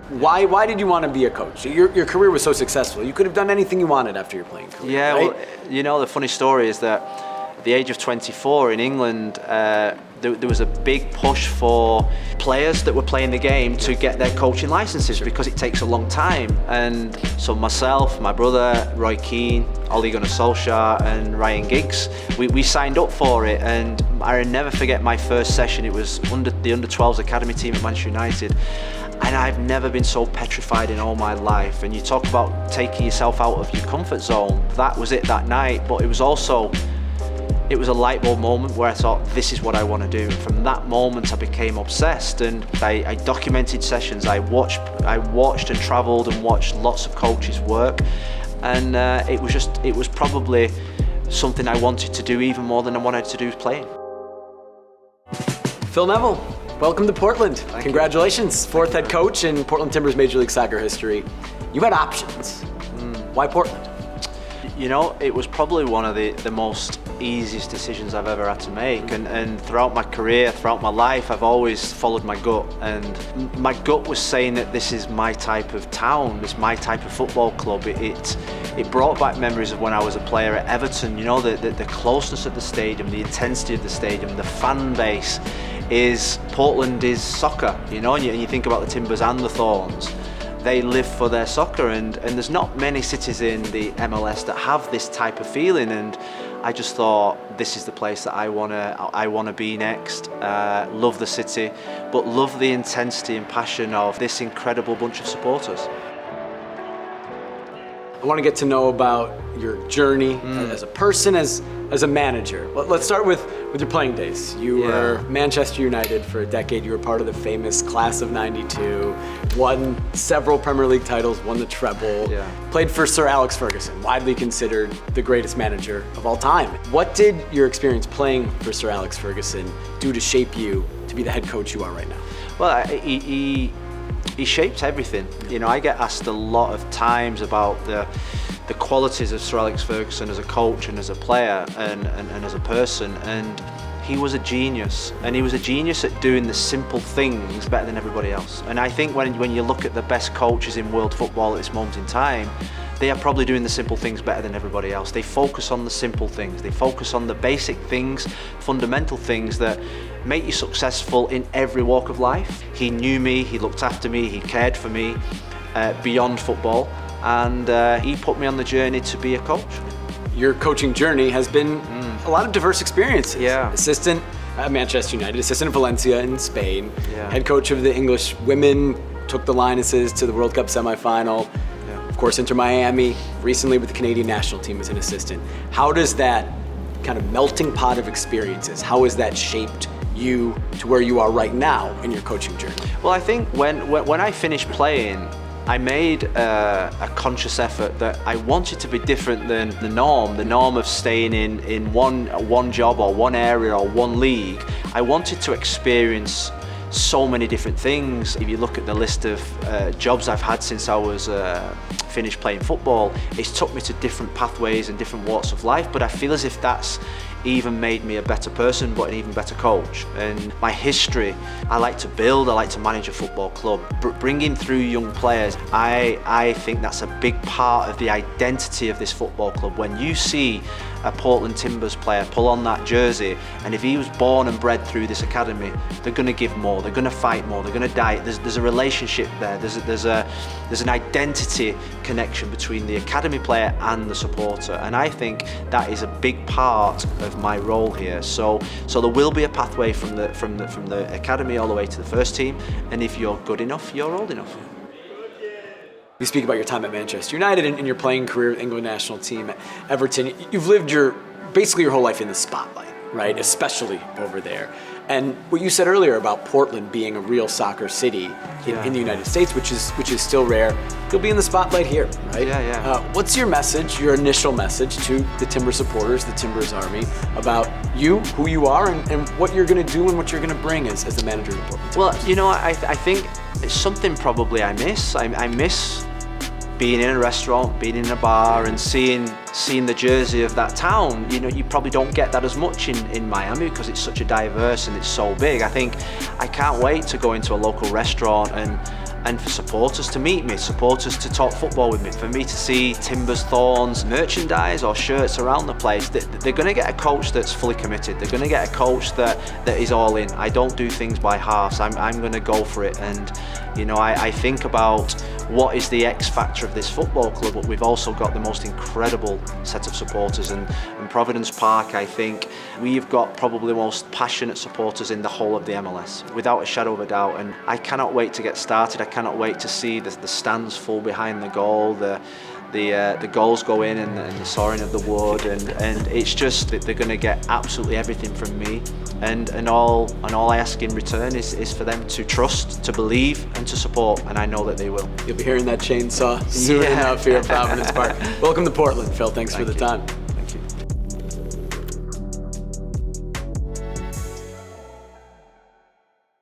Why did you want to be a coach? Your career was so successful. You could have done anything you wanted after your playing career. Yeah, right? well, the funny story is that at the age of 24 in England, there was a big push for players that were playing the game to get their coaching licenses because it takes a long time. And so myself, my brother, Roy Keane, Ole Gunnar Solskjaer and Ryan Giggs, we signed up for it. And I'll never forget my first session. It was the under-12s academy team at Manchester United. And I've never been so petrified in all my life. And you talk about taking yourself out of your comfort zone. That was it that night, but it was a light bulb moment where I thought, this is what I want to do. And from that moment, I became obsessed, and I documented sessions. I watched and travelled and watched lots of coaches work, and it was probably something I wanted to do even more than I wanted to do playing. Phil Neville, welcome to Portland. Thank Congratulations, you. fourth head coach in Portland Timbers Major League Soccer history. You had options. Why Portland? You know, it was probably one of the most easiest decisions I've ever had to make, and throughout my career, throughout my life, I've always followed my gut, and my gut was saying that this is my type of town, it's my type of football club. It brought back memories of when I was a player at Everton. You know, the closeness of the stadium, the intensity of the stadium, the fan base. Portland is soccer, you know, and you think about the Timbers and the Thorns. They live for their soccer, and there's not many cities in the MLS that have this type of feeling, and I just thought this is the place that I wanna be next. Love the city, but love the intensity and passion of this incredible bunch of supporters. I want to get to know about your journey as a person, as a manager. Let's start with your playing days. You were Manchester United for a decade. You were part of the famous class of '92, won several Premier League titles, won the treble, played for Sir Alex Ferguson, widely considered the greatest manager of all time. What did your experience playing for Sir Alex Ferguson do to shape you to be the head coach you are right now? Well, he shaped everything. You know, I get asked a lot of times about the qualities of Sir Alex Ferguson as a coach and as a player and as a person, and he was a genius, and he was a genius at doing the simple things better than everybody else. And I think when you look at the best coaches in world football at this moment in time, they are probably doing the simple things better than everybody else. They focus on the simple things. They focus on the basic things, fundamental things that make you successful in every walk of life. He knew me, he looked after me, he cared for me beyond football, and he put me on the journey to be a coach. Your coaching journey has been a lot of diverse experiences. Yeah. Assistant at Manchester United, assistant at Valencia in Spain, Yeah. head coach of the English women, took the Lionesses to the World Cup semifinal. Of course, Inter Miami, recently with the Canadian national team as an assistant. How does that kind of melting pot of experiences, how has that shaped you to where you are right now in your coaching journey? Well, I think when I finished playing, I made a conscious effort that I wanted to be different than the norm of staying in one job or one area or one league. I wanted to experience so many different things. If you look at the list of jobs I've had since I was finished playing football, it's took me to different pathways and different walks of life, but I feel as if that's even made me a better person, but an even better coach. And my history, I like to build, I like to manage a football club. Bringing through young players, I think that's a big part of the identity of this football club. When you see a Portland Timbers player pull on that jersey, and if he was born and bred through this academy, they're going to give more, they're going to fight more, they're going to die. There's a relationship there, there's an identity connection between the academy player and the supporter, and I think that is a big part of my role here. So there will be a pathway from the academy all the way to the first team, and if you're good enough, you're old enough. You speak about your time at Manchester United and your playing career with England national team at Everton. You've lived basically your whole life in the spotlight, right? Especially over there. And what you said earlier about Portland being a real soccer city in the United States, which is still rare, you'll be in the spotlight here, right? Yeah. What's your message, your initial message to the Timbers supporters, the Timbers Army, about you, who you are, and what you're going to do and what you're going to bring as the manager of the Portland Timbers? Well, you know, I think it's something probably I miss. I miss being in a restaurant, being in a bar, and seeing the jersey of that town. You know, you probably don't get that as much in Miami because it's such a diverse and it's so big. I think I can't wait to go into a local restaurant and for supporters to meet me, supporters to talk football with me, for me to see Timbers, Thorns, merchandise or shirts around the place. They're going to get a coach that's fully committed. They're going to get a coach that is all in. I don't do things by halves. I'm going to go for it. And I think about what is the X factor of this football club, but we've also got the most incredible set of supporters. And Providence Park, I think we've got probably the most passionate supporters in the whole of the MLS, without a shadow of a doubt. And I cannot wait to get started. I cannot wait to see the stands full behind the goal, the goals go in, and the soaring of the wood, and it's just that they're going to get absolutely everything from me, and all I ask in return is for them to trust, to believe, and to support, and I know that they will. You'll be hearing that chainsaw soon enough here at Providence Park. Welcome to Portland, Phil. Thanks for the time.